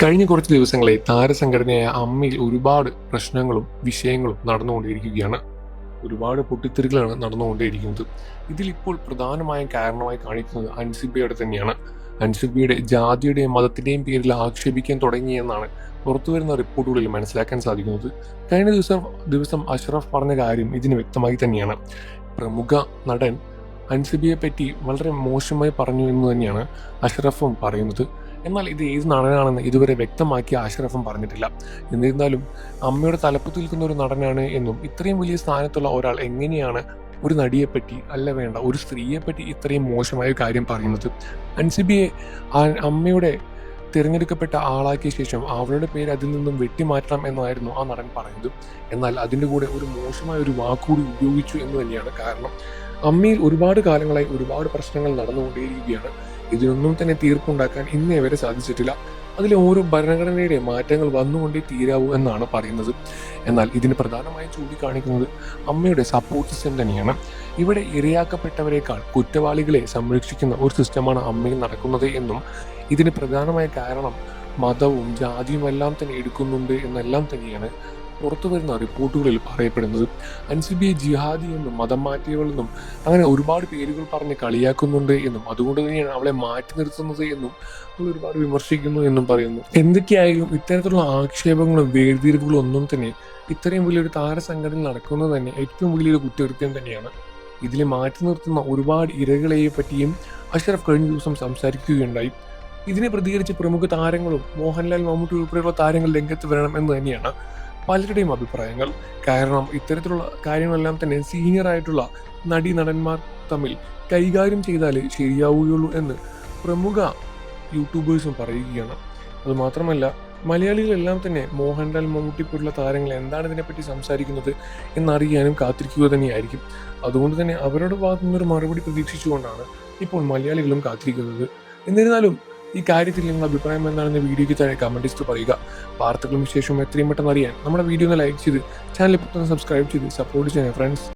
കഴിഞ്ഞ കുറച്ച് ദിവസങ്ങളായി താരസംഘടനയായ അമ്മയിൽ ഒരുപാട് പ്രശ്നങ്ങളും വിഷയങ്ങളും നടന്നുകൊണ്ടിരിക്കുകയാണ്. ഒരുപാട് പൊട്ടിത്തെറികളാണ് നടന്നുകൊണ്ടേയിരിക്കുന്നത്. ഇതിലിപ്പോൾ പ്രധാനമായും കാരണമായി കാണിക്കുന്നത് അൻസിബയുടെ തന്നെയാണ്. അൻസിബയുടെ ജാതിയുടെയും മതത്തിന്റെയും പേരിൽ ആക്ഷേപിക്കാൻ തുടങ്ങിയെന്നാണ് പുറത്തുവരുന്ന റിപ്പോർട്ടുകളിൽ മനസ്സിലാക്കാൻ സാധിക്കുന്നത്. കഴിഞ്ഞ ദിവസം അഷ്റഫ് പറഞ്ഞ കാര്യം ഇതിന് വ്യക്തമായി തന്നെയാണ്. പ്രമുഖ നടൻ അൻസിബയെ പറ്റി വളരെ മോശമായി പറഞ്ഞു എന്ന് തന്നെയാണ് അഷ്റഫും പറയുന്നത്. എന്നാൽ ഇത് ഏത് നടനാണെന്ന് ഇതുവരെ വ്യക്തമാക്കി അഷ്റഫും പറഞ്ഞിട്ടില്ല. എന്നിരുന്നാലും അമ്മയുടെ തലപ്പത്ത് നിൽക്കുന്ന ഒരു നടനാണ് എന്നും ഇത്രയും വലിയ സ്ഥാനത്തുള്ള ഒരാൾ എങ്ങനെയാണ് ഒരു നടിയെപ്പറ്റി വേണ്ട ഒരു സ്ത്രീയെപ്പറ്റി ഇത്രയും മോശമായ കാര്യം പറയുന്നത്? അൻസിബയെ അമ്മയുടെ തിരഞ്ഞെടുക്കപ്പെട്ട ആളാക്കിയ ശേഷം അവളുടെ പേര് അതിൽ നിന്നും വെട്ടിമാറ്റണം എന്നായിരുന്നു ആ നടൻ പറയുന്നത്. എന്നാൽ അതിൻ്റെ കൂടെ ഒരു മോശമായ ഒരു വാക്കുകൂടി ഉപയോഗിച്ചു എന്ന് തന്നെയാണ് കാരണം. അമ്മയിൽ ഒരുപാട് കാലങ്ങളായി ഒരുപാട് പ്രശ്നങ്ങൾ നടന്നുകൊണ്ടേയിരിക്കുകയാണ്. ഇതിനൊന്നും തന്നെ തീർപ്പുണ്ടാക്കാൻ ഇന്നേ വരെ സാധിച്ചിട്ടില്ല. അതിലെ ഓരോ ഭരണഘടനയുടെ മാറ്റങ്ങൾ വന്നുകൊണ്ടേ തീരാവൂ എന്നാണ് പറയുന്നത്. എന്നാൽ ഇതിന് പ്രധാനമായും ചൂണ്ടിക്കാണിക്കുന്നത് അമ്മയുടെ സപ്പോർട്ട് സിസ്റ്റം തന്നെയാണ്. ഇവിടെ ഇരയാക്കപ്പെട്ടവരെക്കാൾ കുറ്റവാളികളെ സംരക്ഷിക്കുന്ന ഒരു സിസ്റ്റമാണ് അമ്മയിൽ നടക്കുന്നത് എന്നും ഇതിന് പ്രധാനമായ കാരണം മതവും ജാതിയും എല്ലാം തന്നെ എടുക്കുന്നുണ്ട് എന്നെല്ലാം തന്നെയാണ് പുറത്തു വരുന്ന റിപ്പോർട്ടുകളിൽ പറയപ്പെടുന്നത്. അൻസിബിയെ ജിഹാദി എന്നും മതം മാറ്റിയവളെന്നും അങ്ങനെ ഒരുപാട് പേരുകൾ പറഞ്ഞ് കളിയാക്കുന്നുണ്ട് എന്നും അതുകൊണ്ട് തന്നെയാണ് അവളെ മാറ്റി നിർത്തുന്നത് എന്നും അവൾ ഒരുപാട് വിമർശിക്കുന്നു എന്നും പറയുന്നു. എന്തൊക്കെയായാലും ഇത്തരത്തിലുള്ള ആക്ഷേപങ്ങളും വേർതിരിവുകളും ഒന്നും തന്നെ ഇത്രയും വലിയൊരു താരസംഘടന നടക്കുന്നത് തന്നെ ഏറ്റവും വലിയൊരു കുറ്റകൃത്യം തന്നെയാണ്. ഇതിലെ മാറ്റി നിർത്തുന്ന ഒരുപാട് ഇരകളെ പറ്റിയും അഷ്റഫ് കഴിഞ്ഞ ദിവസം സംസാരിക്കുകയുണ്ടായി. ഇതിനെ പ്രതികരിച്ച് പ്രമുഖ താരങ്ങളും മോഹൻലാൽ, മമ്മൂട്ടി ഉൾപ്പെടെയുള്ള താരങ്ങൾ രംഗത്ത് വരണം എന്ന് തന്നെയാണ് പലരുടെയും അഭിപ്രായങ്ങൾ. കാരണം ഇത്തരത്തിലുള്ള കാര്യങ്ങളെല്ലാം തന്നെ സീനിയർ ആയിട്ടുള്ള നടന്മാർ തമ്മിൽ കൈകാര്യം ചെയ്താലേ ശരിയാവുകയുള്ളൂ എന്ന് പ്രമുഖ യൂട്യൂബേഴ്സും പറയുകയാണ്. അതുമാത്രമല്ല മലയാളികളെല്ലാം തന്നെ മോഹൻലാൽ, മമ്മൂട്ടി പോലുള്ള താരങ്ങൾ എന്താണ് ഇതിനെപ്പറ്റി സംസാരിക്കുന്നത് എന്നറിയാനും കാത്തിരിക്കുക തന്നെയായിരിക്കും. അതുകൊണ്ട് തന്നെ അവരുടെ ഭാഗത്തു നിന്നൊരു മറുപടി പ്രതീക്ഷിച്ചുകൊണ്ടാണ് ഇപ്പോൾ മലയാളികളും കാത്തിരിക്കുന്നത്. എന്നിരുന്നാലും ഈ കാര്യത്തിൽ നിങ്ങളുടെ അഭിപ്രായം എന്താണെന്ന് വീഡിയോയ്ക്ക് താഴെ കമൻറ്റ് പറയുക. വാർത്തകളും വിശേഷവും എത്രയും പെട്ടെന്ന് അറിയാൻ നമ്മുടെ വീഡിയോ ഒന്ന് ലൈക്ക് ചെയ്ത് ചാനൽ ഇപ്പോൾ തന്നെ സബ്സ്ക്രൈബ് ചെയ്ത് സപ്പോർട്ട് ചെയ്യാം ഫ്രണ്ട്സ്.